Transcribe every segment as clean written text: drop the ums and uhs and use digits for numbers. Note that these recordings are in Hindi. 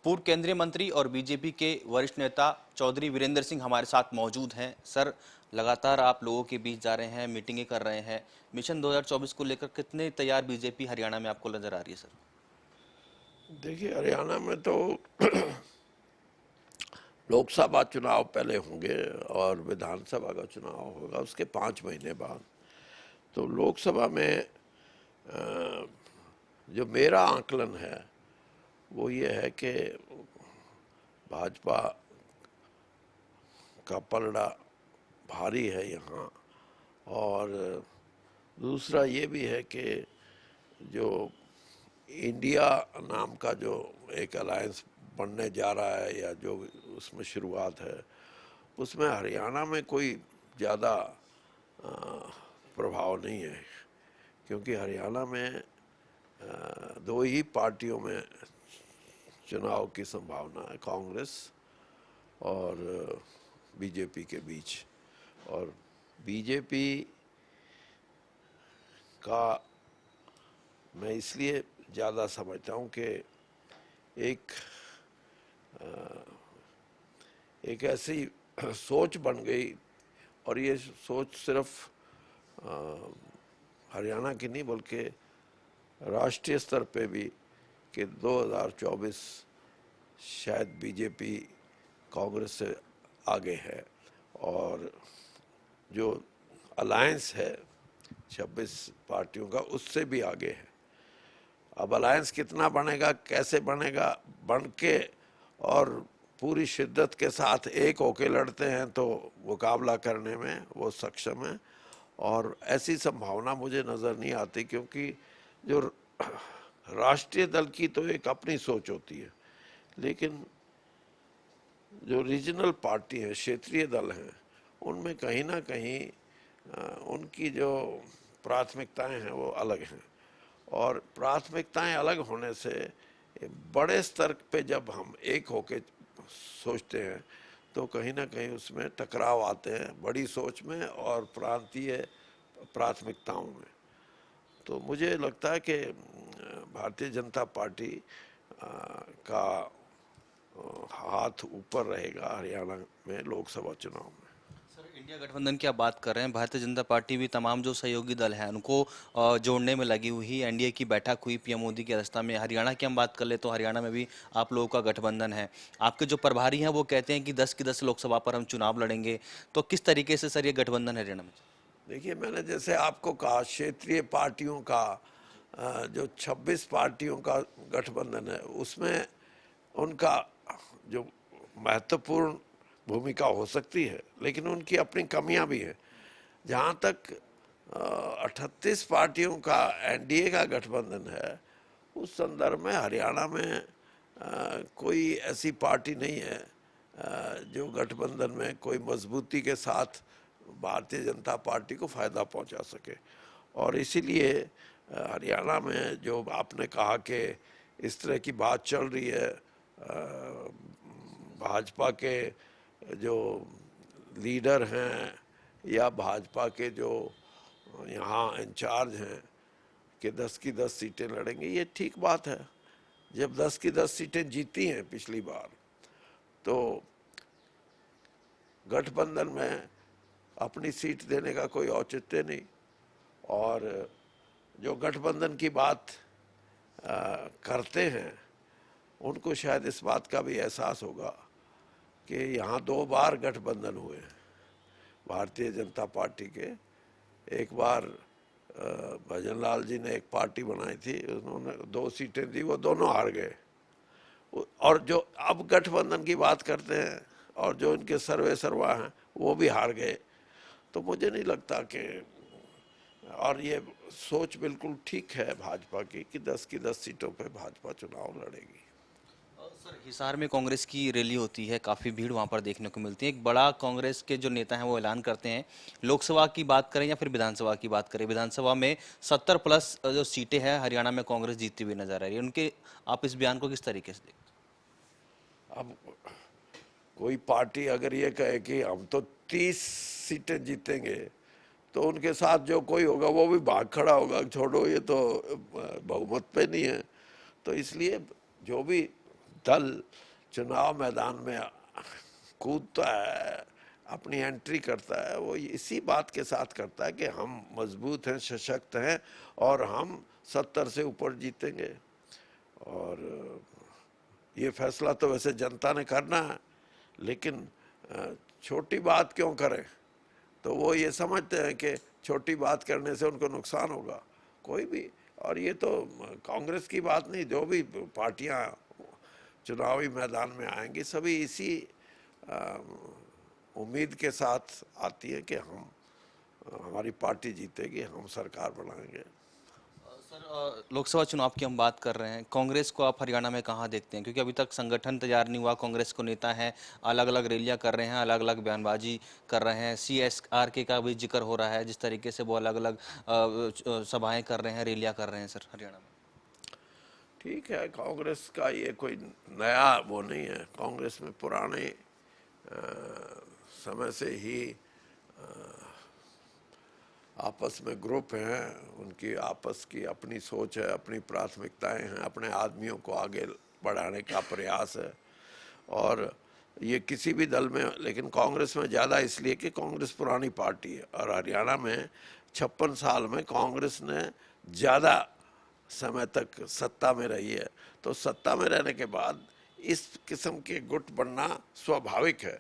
पूर्व केंद्रीय मंत्री और बीजेपी के वरिष्ठ नेता चौधरी वीरेंद्र सिंह हमारे साथ मौजूद हैं। सर, लगातार आप लोगों के बीच जा रहे हैं, मीटिंगें कर रहे हैं। मिशन 2024 को लेकर कितने तैयार बीजेपी हरियाणा में आपको नजर आ रही है सर? देखिए, हरियाणा में तो लोकसभा चुनाव पहले होंगे और विधानसभा का चुनाव होगा उसके 5 महीने बाद। तो लोकसभा में जो मेरा आकलन है वो ये है कि भाजपा का पलड़ा भारी है यहाँ। और दूसरा ये भी है कि जो इंडिया नाम का जो एक अलायंस बनने जा रहा है या जो उसमें शुरुआत है, उसमें हरियाणा में कोई ज़्यादा प्रभाव नहीं है, क्योंकि हरियाणा में 2 ही पार्टियों में चुनाव की संभावना है, कांग्रेस और बीजेपी के बीच। और बीजेपी का मैं इसलिए ज़्यादा समझता हूँ कि एक ऐसी सोच बन गई, और ये सोच सिर्फ हरियाणा की नहीं बल्कि राष्ट्रीय स्तर पे भी, कि 2024 शायद बीजेपी कांग्रेस से आगे है और जो अलायंस है 26 पार्टियों का उससे भी आगे है। अब अलायंस कितना बनेगा, कैसे बनेगा, बन के और पूरी शिद्दत के साथ एक होके लड़ते हैं तो मुकाबला करने में वो सक्षम है, और ऐसी संभावना मुझे नज़र नहीं आती, क्योंकि जो राष्ट्रीय दल की तो एक अपनी सोच होती है, लेकिन जो रीजनल पार्टी है, क्षेत्रीय दल हैं, उनमें कहीं ना कहीं उनकी जो प्राथमिकताएं हैं वो अलग हैं। और प्राथमिकताएं अलग होने से बड़े स्तर पे जब हम एक होके सोचते हैं तो कहीं ना कहीं उसमें टकराव आते हैं, बड़ी सोच में और प्रांतीय प्राथमिकताओं में। तो मुझे लगता है कि भारतीय जनता पार्टी का हाथ ऊपर रहेगा हरियाणा में लोकसभा चुनाव में। सर, इंडिया गठबंधन की आप बात कर रहे हैं। भारतीय जनता पार्टी भी तमाम जो सहयोगी दल हैं उनको जोड़ने में लगी हुई। एनडीए की बैठक हुई पीएम मोदी की अध्यक्षता में। हरियाणा की हम बात कर ले तो हरियाणा में भी आप लोगों का गठबंधन है। आपके जो प्रभारी हैं वो कहते हैं कि 10 की 10 लोकसभा पर हम चुनाव लड़ेंगे। तो किस तरीके से सर ये गठबंधन है हरियाणा में? देखिए, मैंने जैसे आपको कहा, क्षेत्रीय पार्टियों का जो 26 पार्टियों का गठबंधन है उसमें उनका जो महत्वपूर्ण भूमिका हो सकती है, लेकिन उनकी अपनी कमियां भी हैं। जहाँ तक 38 पार्टियों का एनडीए का गठबंधन है, उस संदर्भ में हरियाणा में कोई ऐसी पार्टी नहीं है जो गठबंधन में कोई मजबूती के साथ भारतीय जनता पार्टी को फ़ायदा पहुंचा सके। और इसीलिए हरियाणा में जो आपने कहा कि इस तरह की बात चल रही है, भाजपा के जो लीडर हैं या भाजपा के जो यहाँ इंचार्ज हैं कि 10 की 10 सीटें लड़ेंगे, ये ठीक बात है। जब 10 की 10 सीटें जीती हैं पिछली बार, तो गठबंधन में अपनी सीट देने का कोई औचित्य नहीं। और जो गठबंधन की बात करते हैं उनको शायद इस बात का भी एहसास होगा कि यहाँ 2 बार गठबंधन हुए हैं भारतीय जनता पार्टी के। एक बार भजन लाल जी ने एक पार्टी बनाई थी, उन्होंने 2 सीटें दी, वो दोनों हार गए। और जो अब गठबंधन की बात करते हैं और जो इनके सर्वे सर्वा हैं वो भी हार गए। तो मुझे नहीं लगता कि, और ये सोच बिल्कुल ठीक है भाजपा की कि 10 की 10 सीटों पे भाजपा चुनाव लड़ेगी। सर, हिसार में कांग्रेस की रैली होती है, काफ़ी भीड़ वहां पर देखने को मिलती है। एक बड़ा कांग्रेस के जो नेता हैं वो ऐलान करते हैं, लोकसभा की बात करें या फिर विधानसभा की बात करें, विधानसभा में 70 प्लस जो सीटें हैं हरियाणा में कांग्रेस जीतती हुई नजर आ रही है। उनके आप इस बयान को किस तरीके से देखते अब कोई पार्टी अगर ये कहे कि हम तो 30 सीटें जीतेंगे, तो उनके साथ जो कोई होगा वो भी भाग खड़ा होगा, छोड़ो ये तो बहुमत पे नहीं है। तो इसलिए जो भी दल चुनाव मैदान में कूदता है, अपनी एंट्री करता है, वो इसी बात के साथ करता है कि हम मजबूत हैं, सशक्त हैं और हम 70 से ऊपर जीतेंगे। और ये फैसला तो वैसे जनता ने करना है, लेकिन छोटी बात क्यों करें? तो वो ये समझते हैं कि छोटी बात करने से उनको नुकसान होगा, कोई भी। और ये तो कांग्रेस की बात नहीं, जो भी पार्टियां चुनावी मैदान में आएंगी सभी इसी उम्मीद के साथ आती है कि हमारी पार्टी जीतेगी, हम सरकार बनाएंगे। सर, लोकसभा चुनाव की हम बात कर रहे हैं, कांग्रेस को आप हरियाणा में कहाँ देखते हैं? क्योंकि अभी तक संगठन तैयार नहीं हुआ, कांग्रेस को नेता हैं, अलग अलग रैलियां कर रहे हैं, अलग अलग बयानबाजी कर रहे हैं, CSR का भी जिक्र हो रहा है, जिस तरीके से वो अलग अलग सभाएं कर रहे हैं, रैलियां कर रहे हैं सर हरियाणा में। ठीक है, कांग्रेस का ये कोई नया वो नहीं है, कांग्रेस में पुराने समय से ही आपस में ग्रुप हैं, उनकी आपस की अपनी सोच है, अपनी प्राथमिकताएं हैं, अपने आदमियों को आगे बढ़ाने का प्रयास है। और ये किसी भी दल में, लेकिन कांग्रेस में ज़्यादा इसलिए कि कांग्रेस पुरानी पार्टी है और हरियाणा में 56 साल में कांग्रेस ने ज़्यादा समय तक सत्ता में रही है, तो सत्ता में रहने के बाद इस किस्म के गुट बनना स्वाभाविक है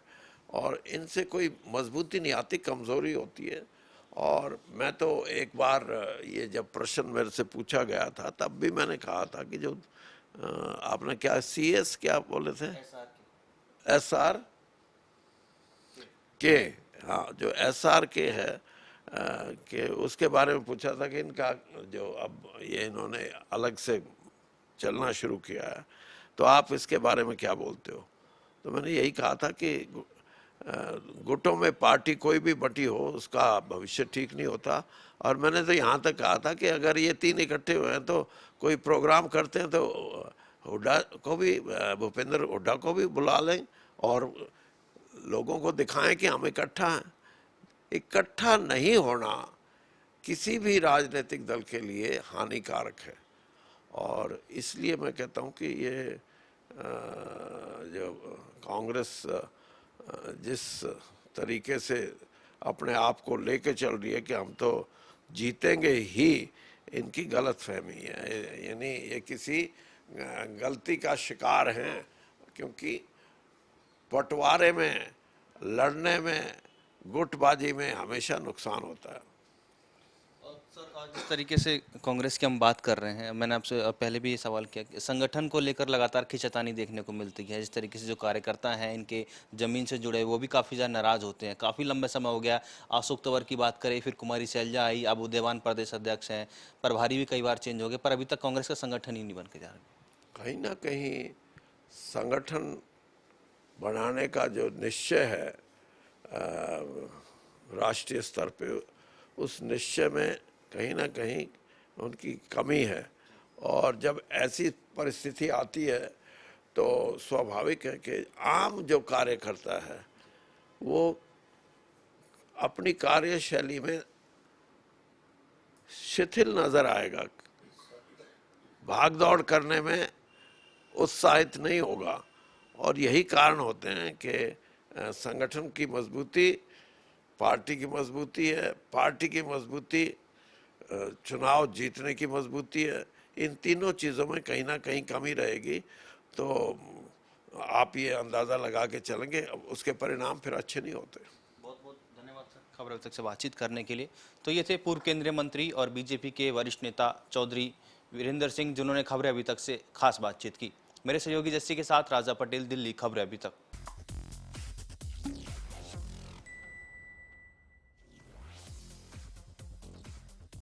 और इनसे कोई मजबूती नहीं आती, कमज़ोरी होती है। और मैं तो एक बार ये जब प्रश्न मेरे से पूछा गया था तब भी मैंने कहा था कि जो आपने क्या CS क्या बोले थे, SR के, हाँ जो SR के है कि उसके बारे में पूछा था कि इनका जो अब ये इन्होंने अलग से चलना शुरू किया है तो आप इसके बारे में क्या बोलते हो? तो मैंने यही कहा था कि गुटों में पार्टी कोई भी बटी हो उसका भविष्य ठीक नहीं होता। और मैंने तो यहाँ तक कहा था कि अगर ये तीन इकट्ठे हुए हैं तो कोई प्रोग्राम करते हैं तो हुड्डा को भी, भूपेंद्र हुड्डा को भी बुला लें और लोगों को दिखाएं कि हम इकट्ठा हैं। इकट्ठा नहीं होना किसी भी राजनीतिक दल के लिए हानिकारक है और इसलिए मैं कहता हूँ कि ये जो कांग्रेस जिस तरीके से अपने आप को लेके चल रही है कि हम तो जीतेंगे ही, इनकी गलत फहमी है। यानी ये किसी गलती का शिकार हैं, क्योंकि बंटवारे में, लड़ने में, गुटबाजी में हमेशा नुकसान होता है। सर, जिस तरीके से कांग्रेस की हम बात कर रहे हैं, मैंने आपसे पहले भी ये सवाल किया कि संगठन को लेकर लगातार खींचातानी देखने को मिलती है। जिस तरीके से जो कार्यकर्ता हैं इनके ज़मीन से जुड़े वो भी काफ़ी ज़्यादा नाराज़ होते हैं। काफ़ी लंबे समय हो गया, अशोक तंवर की बात करें, फिर कुमारी शैलजा आई, अब उदयवान प्रदेश अध्यक्ष हैं, प्रभारी भी कई बार चेंज हो गए, पर अभी तक कांग्रेस का संगठन ही नहीं बन के जा रहा। कहीं ना कहीं संगठन बनाने का जो निश्चय है राष्ट्रीय स्तर पे, उस निश्चय में कहीं ना कहीं उनकी कमी है। और जब ऐसी परिस्थिति आती है तो स्वाभाविक है कि आम जो कार्यकर्ता है वो अपनी कार्यशैली में शिथिल नजर आएगा, भाग दौड़ करने में उत्साहित नहीं होगा। और यही कारण होते हैं कि संगठन की मजबूती पार्टी की मजबूती है, पार्टी की मजबूती चुनाव जीतने की मजबूती है। इन तीनों चीज़ों में कहीं ना कहीं कमी रहेगी तो आप ये अंदाज़ा लगा के चलेंगे, उसके परिणाम फिर अच्छे नहीं होते। बहुत बहुत धन्यवाद सर खबर अभी तक से बातचीत करने के लिए। तो ये थे पूर्व केंद्रीय मंत्री और बीजेपी के वरिष्ठ नेता चौधरी वीरेंद्र सिंह, जिन्होंने खबरें अभी तक से खास बातचीत की। मेरे सहयोगी जस्सी के साथ राजा पटेल, दिल्ली। खबरें अभी तक।